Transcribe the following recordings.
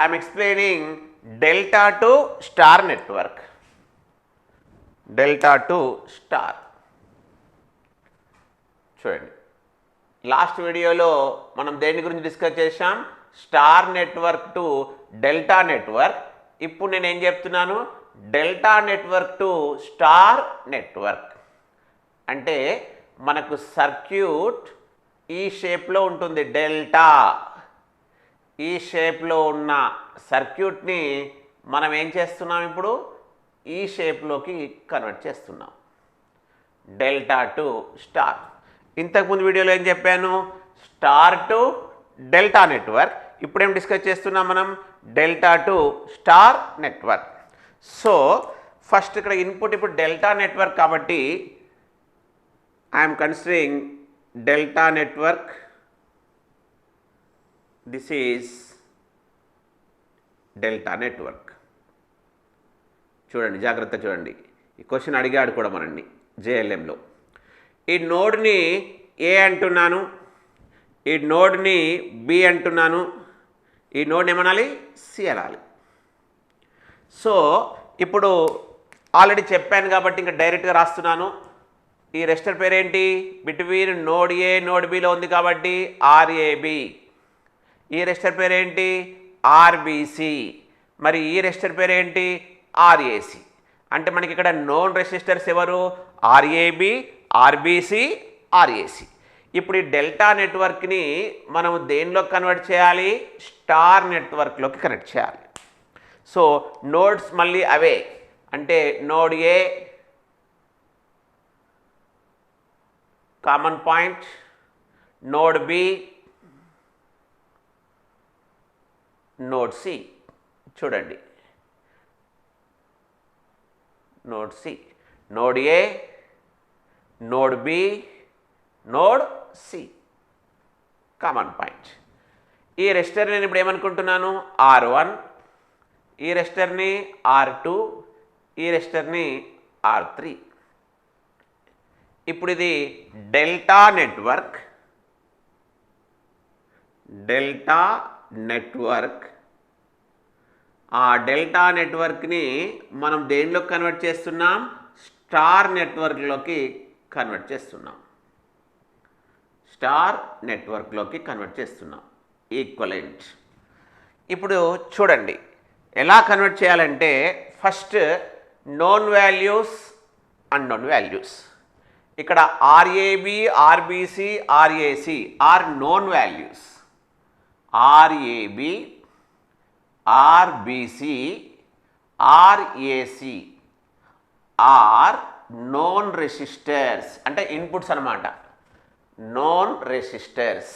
I'm explaining delta to star network. Delta to star. చూడండి, last వీడియోలో మనం దేని గురించి డిస్కస్ చేసాం? Star network to delta network. ఇప్పుడు నేను ఏం చెప్తున్నాను? Delta network to star network. అంటే మనకు సర్క్యూట్ ఈ షేప్లో ఉంటుంది. డెల్టా ఈ షేప్లో ఉన్న సర్క్యూట్ని మనం ఏం చేస్తున్నాం? ఇప్పుడు ఈ షేప్లోకి కన్వర్ట్ చేస్తున్నాం. Delta to star. ఇంతకుముందు వీడియోలో ఏం చెప్పాను? Star to delta network. ఇప్పుడు ఏం డిస్కస్ చేస్తున్నాం మనం? Delta to star network. So first ఇక్కడ ఇన్పుట్ ఇప్పుడు డెల్టా నెట్వర్క్ కాబట్టి I'm considering delta network. This is delta network. చూడండి, జాగ్రత్త చూడండి. ఈ క్వశ్చన్ అడిగాడు కూడా మనల్ని జేఎల్ఎంలో. ఈ నోడ్ని ఏ అంటున్నాను, ఈ నోడ్ని బి అంటున్నాను, ఈ నోడ్ని ఏమనాలి? సి అనాలి. సో ఇప్పుడు ఆల్రెడీ చెప్పాను కాబట్టి ఇంకా డైరెక్ట్గా రాస్తున్నాను. ఈ రెసిస్టర్ పేరేంటి? Between node A node below ఉంది కాబట్టి ఆర్ఏబి. ఈ రెసిస్టర్ పేరేంటి? ఆర్బిసి. మరి ఈ రెసిస్టర్ పేరేంటి? ఆర్ఏసి. అంటే మనకి ఇక్కడ నోన్ రెసిస్టర్స్ ఎవరు? RAB, RBC, RAC. ఇప్పుడు ఈ డెల్టా నెట్వర్క్ని మనం దేనిలో కన్వర్ట్ చేయాలి? స్టార్ నెట్వర్క్లోకి కనెక్ట్ చేయాలి. సో నోడ్స్ మళ్ళీ అవే. అంటే node A common point, node B, node C. చూడండి, node C, node A, node B, node C common point. ఈ రెసిస్టర్ నేను ఇప్పుడు ఏమనుకుంటున్నాను? R1, ఈ రెసిస్టర్ని R2, ఈ రెసిస్టర్ని R3. ఇప్పుడు ఇది డెల్టా నెట్వర్క్. Delta network. ఆ డెల్టా నెట్వర్క్ని మనం దేనిలోకి కన్వర్ట్ చేస్తున్నాం? స్టార్ నెట్వర్క్లోకి కన్వర్ట్ చేస్తున్నాం. స్టార్ నెట్వర్క్లోకి కన్వర్ట్ చేస్తున్నాం. ఈక్వలెంట్. ఇప్పుడు చూడండి ఎలా కన్వర్ట్ చేయాలంటే first known values, unknown values. ఇక్కడ RAB, RBC, RAC are known values. RAB, RBC, RAC are known resistors. అంటే ఇన్పుట్స్ అన్నమాట. నోన్ రెసిస్టర్స్,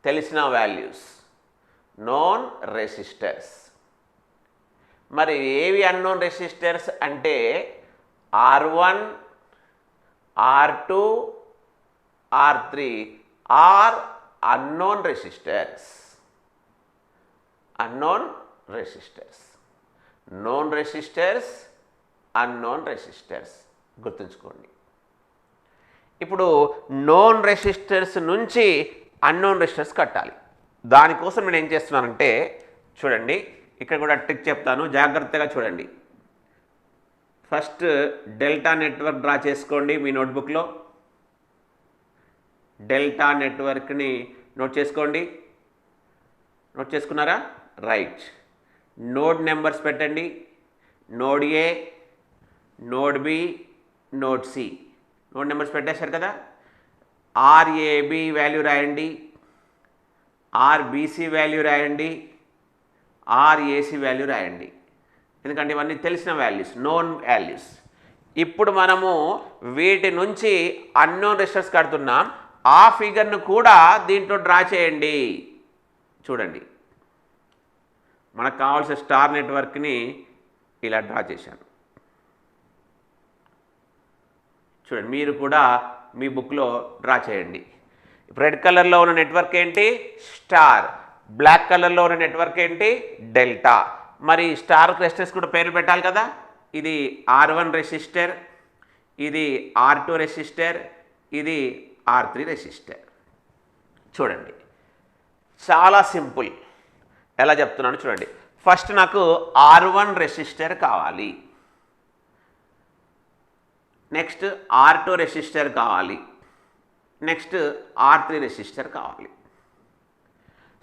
తెలిసిన వాల్యూస్, నోన్ రెసిస్టర్స్. మరి ఏవి అన్నోన్ రెసిస్టర్స్ అంటే R1, R2, R3 are unknown resistors. Unknown resistors, known resistors, unknown resistors గుర్తుంచుకోండి. ఇప్పుడు known resistors నుంచి unknown resistors కట్టాలి. దానికోసం నేను ఏం చేస్తున్నానంటే చూడండి, ఇక్కడ కూడా ట్రిక్ చెప్తాను, జాగ్రత్తగా చూడండి. ఫస్ట్ డెల్టా నెట్వర్క్ డ్రా చేసుకోండి మీ నోట్బుక్లో. డెల్టా నెట్వర్క్ని నోట్ చేసుకోండి. నోట్ చేసుకున్నారా? రైట్. నోడ్ నెంబర్స్ పెట్టండి. Node A, node B, node C. Node numbers పెట్టేశారు కదా. ఆర్ఏబి వాల్యూ రాయండి, ఆర్బిసి వాల్యూ రాయండి, ఆర్ఏసి వాల్యూ రాయండి. ఎందుకంటే ఇవన్నీ తెలిసిన వాల్యూస్, నోన్ వాల్యూస్. ఇప్పుడు మనము వీటి నుంచి అన్నోన్ రెసిస్టర్స్ కడుతున్నాం. ఆ ఫిగర్ను కూడా దీంట్లో డ్రా చేయండి. చూడండి, మనకు కావాల్సిన స్టార్ నెట్వర్క్ని ఇలా డ్రా చేశాను. చూడండి, మీరు కూడా మీ బుక్లో డ్రా చేయండి. రెడ్ కలర్లో ఉన్న నెట్వర్క్ ఏంటి? స్టార్. బ్లాక్ కలర్లో ఉన్న నెట్వర్క్ ఏంటి? డెల్టా. మరి స్టార్ రెసిస్టర్స్ కూడా పేర్లు పెట్టాలి కదా. ఇది R1 రెసిస్టర్, ఇది R2 రెసిస్టర్, ఇది R3 రెసిస్టర్. చూడండి, చాలా సింపుల్. ఎలా చెప్తున్నాను చూడండి. ఫస్ట్ నాకు R1 రెసిస్టర్ కావాలి, నెక్స్ట్ R2 రెసిస్టర్ కావాలి, నెక్స్ట్ R3 రెసిస్టర్ కావాలి.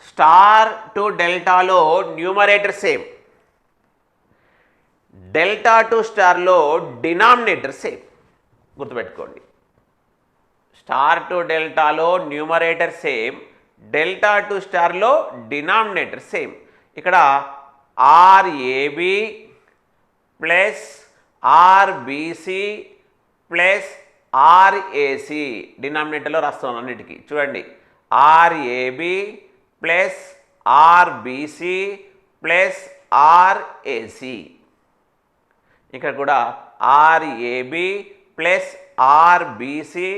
స్టార్ టు డెల్టాలో న్యూమరేటర్ సేమ్, డెల్టా టు స్టార్లో డినామినేటర్ సేమ్. గుర్తుపెట్టుకోండి, స్టార్ టు డెల్టాలో న్యూమరేటర్ సేమ్, డెల్టా టు స్టార్లో డినామినేటర్ సేమ్. ఇక్కడ RAB plus RBC plus RAC డినామినేటర్లో రాస్తున్నాను అన్నిటికీ. చూడండి, RAB plus RBC plus RAC. ఇక్కడ కూడా RAB plus RBC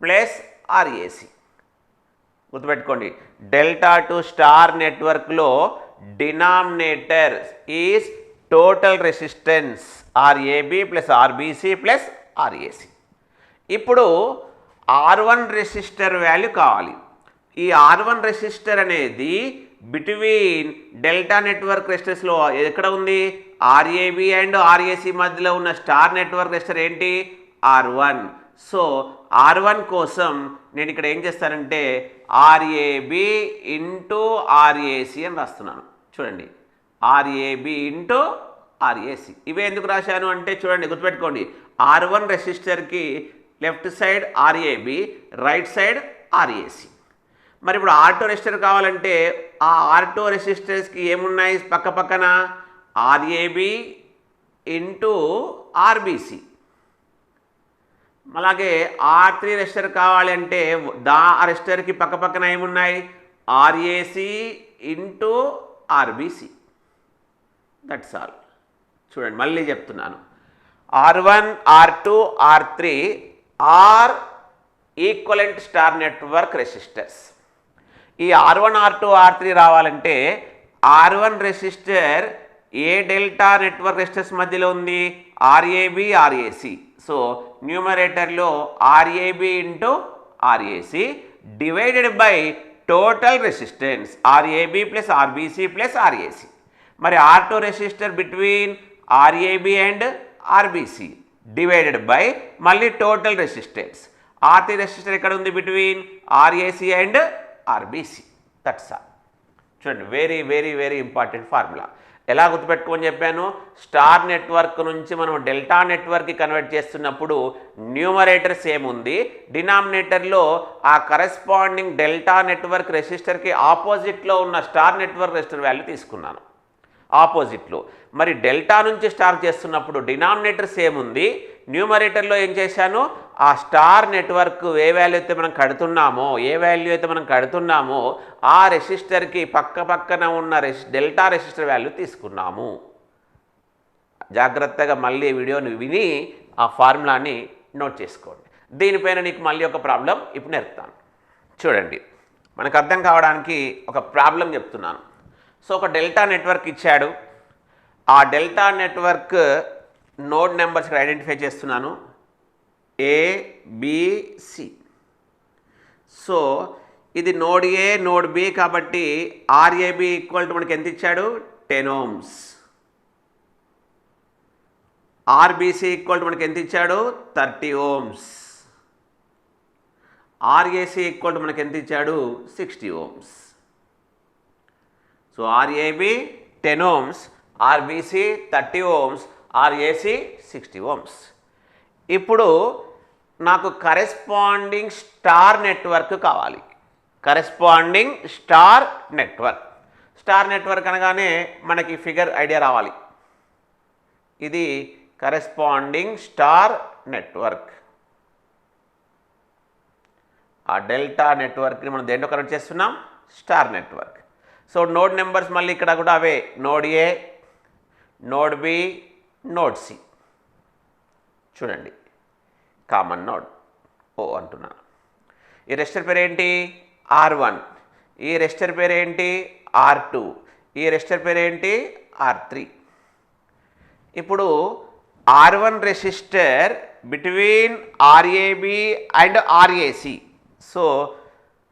plus RAC. గుర్తుపెట్టుకోండి, డెల్టా టు స్టార్ నెట్వర్క్లో denominator is total resistance RAB plus RBC plus RAC. ఇప్పుడు R1 రెసిస్టర్ వాల్యూ కావాలి. ఈ R1 రెసిస్టర్ అనేది బిట్వీన్ డెల్టా నెట్వర్క్ రెసిస్టర్స్లో ఎక్కడ ఉంది? ఆర్ఏబి అండ్ ఆర్ఏసి మధ్యలో ఉన్న స్టార్ నెట్వర్క్ రెసిస్టర్ ఏంటి? R1. సో R1 కోసం నేను ఇక్కడ ఏం చేస్తానంటే ఆర్ఏబి ఇంటూ ఆర్ఏసి అని రాస్తున్నాను. చూడండి, ఆర్ఏబి ఇంటూ ఆర్ఏసి. ఇవే ఎందుకు రాశాను అంటే చూడండి, గుర్తుపెట్టుకోండి, R1 రెసిస్టర్కి left side RAB, right side RAC. మరి ఇప్పుడు R2 రెసిస్టర్ కావాలంటే ఆ R2 రెసిస్టర్స్కి ఏమున్నాయి పక్క పక్కన? RAB into RBC. అలాగే R3 రెసిస్టర్ కావాలి అంటే ఆ రెసిస్టర్కి పక్క పక్కన ఏమున్నాయి? RAC into RBC. That's all. చూడండి, మళ్ళీ చెప్తున్నాను, R1, R2, R3 are equivalent star network resistors. ఈ R1, R2, R3 రావాలంటే R1 రెసిస్టర్ ఏ డెల్టా నెట్వర్క్ రెసిస్టర్స్ మధ్యలో ఉంది? RAB, RAC. సో న్యూమరేటర్లో RAB into RAC divided by total resistance RAB plus RBC plus RAC. మరి R2 resistor between RAB and RBC divided by మళ్ళీ total resistance. R3 resistor ఎక్కడ ఉంది? Between RAC and RBC. That's all. చూడండి, very very very important formula. ఎలా గుర్తుపెట్టుకోమని చెప్పాను? Star network నుంచి మనం delta నెట్వర్క్కి convert చేస్తున్నప్పుడు న్యూమరేటర్ సేమ్ ఉంది, డినామినేటర్లో ఆ కరెస్పాండింగ్ డెల్టా నెట్వర్క్ రెసిస్టర్కి ఆపోజిట్లో ఉన్న స్టార్ నెట్వర్క్ రెసిస్టర్ వాల్యూ తీసుకున్నాను ఆపోజిట్లో. మరి డెల్టా నుంచి స్టార్ చేస్తున్నప్పుడు డినామినేటర్ సేమ్ ఉంది, న్యూమరేటర్లో ఏం చేశాను? ఆ స్టార్ నెట్వర్క్ ఏ వాల్యూ అయితే మనం కడుతున్నామో ఆ రెసిస్టర్కి పక్క పక్కన ఉన్న డెల్టా రెసిస్టర్ వాల్యూ తీసుకున్నాము. జాగ్రత్తగా మళ్ళీ వీడియోని విని ఆ ఫార్ములాని నోట్ చేసుకోండి. దీనిపైన నీకు మళ్ళీ ఒక ప్రాబ్లం ఇప్పుడు నేర్పుతాను. చూడండి, మనకు అర్థం కావడానికి ఒక ప్రాబ్లం చెప్తున్నాను. సో ఒక డెల్టా నెట్వర్క్ ఇచ్చాడు, ఆ డెల్టా నెట్వర్క్ నోడ్ నెంబర్స్ ఇక్కడ ఐడెంటిఫై చేస్తున్నాను, ఏబిసి. సో ఇది నోడ్ ఏ, నోడ్ బి కాబట్టి ఆర్ఏబి ఈక్వల్ టు మనకి ఎంత ఇచ్చాడు? 10 ohms. ఆర్బిసి ఈక్వల్ టు మనకి ఎంత ఇచ్చాడు? 30 ohms. ఆర్ఏసి ఈక్వల్ టు మనకి ఎంత ఇచ్చాడు? 60 ohms. So RAB 10 ohms, RBC 30 ohms, RAC 60 ohms. ఇప్పుడు నాకు కరెస్పాండింగ్ స్టార్ నెట్వర్క్ కావాలి. కరెస్పాండింగ్ స్టార్ నెట్వర్క్ అనగానే మనకి ఫిగర్ ఐడియా రావాలి. ఇది కరెస్పాండింగ్ స్టార్ నెట్వర్క్. ఆ డెల్టా నెట్వర్క్ని మనం దేంట్లో కనెక్ట్ చేస్తున్నాం? Star network. So node numbers మళ్ళీ ఇక్కడ కూడా అవే, node A, node B, node C. చూడండి, కామన్ నోడ్ ఓ అంటున్నాను. ఈ రెసిస్టర్ పేరు ఏంటి? R1. ఈ రెసిస్టర్ పేరు ఏంటి? R2. ఈ రెసిస్టర్ పేరు ఏంటి? R3. ఇప్పుడు R1 resistor between RAB and RAC. So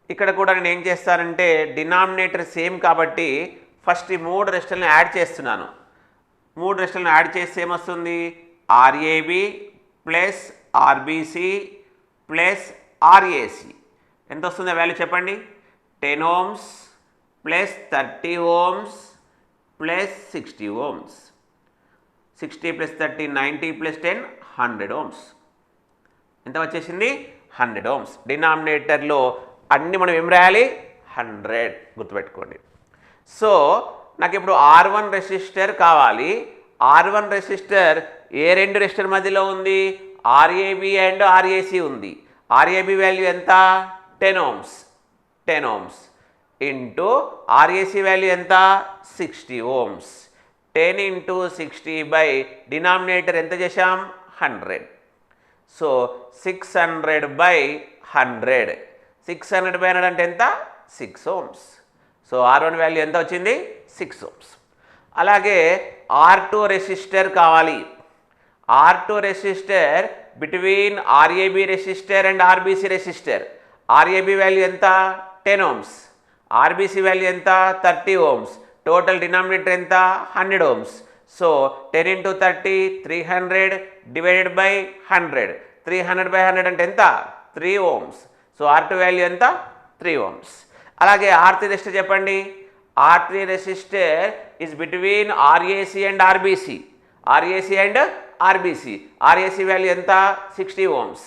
ఇక్కడ కూడా నేను ఏం చేస్తానంటే డినామినేటర్ సేమ్ కాబట్టి ఫస్ట్ ఈ 3 రెసిస్టర్లను యాడ్ చేస్తున్నాను. 3 రెసిస్టర్లను యాడ్ చేస్తే ఏమొస్తుంది? RAB plus RBC plus RAC. ఎంత వస్తుందో వాల్యూ చెప్పండి? 10 ohms plus 30 ohms plus 60 ohms. 60 plus 30 90 plus 10 100 ohms. ఎంత వచ్చేసింది? 100 ohms. డినామినేటర్లో అన్ని మనం ఏం రాయాలి? 100 గుర్తుపెట్టుకోండి. సో నాకు ఇప్పుడు R1 రెసిస్టర్ కావాలి. R1 రెసిస్టర్ ఏ 2 రెసిస్టర్ మధ్యలో ఉంది? ఆర్ఏబి అండ్ ఆర్ఏసి ఉంది. ఆర్ఏబి వాల్యూ ఎంత? 10 ohms. 10 ohms into RAC value ఎంత? 60 ohms. 10 ఇంటూ 60 బై డినామినేటర్ ఎంత చేశాం? 100. So 600 by 100. 600 బై 100 అంటే ఎంత? 6 ohms. సో R1 వాల్యూ ఎంత వచ్చింది? 6 ohms. అలాగే R2 రెసిస్టర్ కావాలి. R2 resistor between RAB resistor and RBC resistor. RAB value ఎంత? 10 ohms. ఆర్బిసి వాల్యూ ఎంత? 30 ohms. టోటల్ డినామినేటర్ ఎంత? 100 ohms. So 10 into 30 300 divided by 100. 300 by 100 అంటే ఎంత? 3 ohms. సో R2 వాల్యూ ఎంత? 3 ohms. అలాగే R3 రెసిస్టర్ చెప్పండి. R3 resistor is between RAC and RBC. RAC and RBC. RAC value ఎంత? 60 ohms.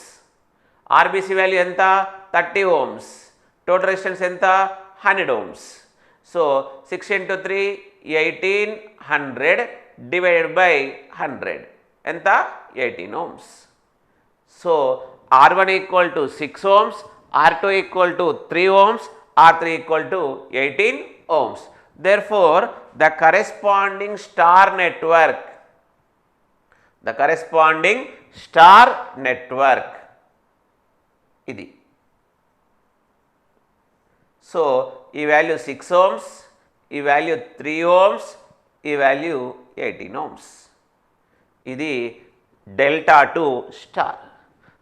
RBC value ఎంత? 30 ohms. Total resistance ఎంత? 100 ohms. So 6 into 3 1800 divided by 100 ఎంత? 18 ohms. So R1 equal to 6 ohms, R2 equal to 3 ohms, R3 equal to 18 ohms. Therefore, the corresponding star network ఇది. So ఈ value 6 ohms, ఈ value 3 ohms, ఈ value 18 ohms. ఇది delta to star.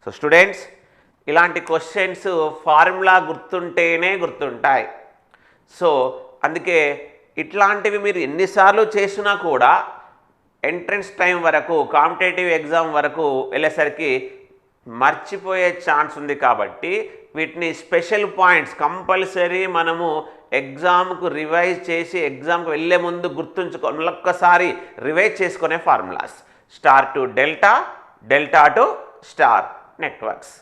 So students, ఇలాంటి questions formula గుర్తుంటేనే గుర్తుంటాయి. So అందుకే ఇట్లాంటివి మీరు ఎన్నిసార్లు చేసినా కూడా ఎంట్రన్స్ టైం వరకు, కాంపిటేటివ్ ఎగ్జామ్ వరకు వెళ్ళేసరికి మర్చిపోయే ఛాన్స్ ఉంది. కాబట్టి వీటిని స్పెషల్ పాయింట్స్ కంపల్సరీ మనము ఎగ్జామ్కు రివైజ్ చేసి ఎగ్జామ్కి వెళ్ళే ముందు గుర్తుంచుకొని ఒక్కసారి రివైజ్ చేసుకునే formulas. Star to delta, delta to star networks.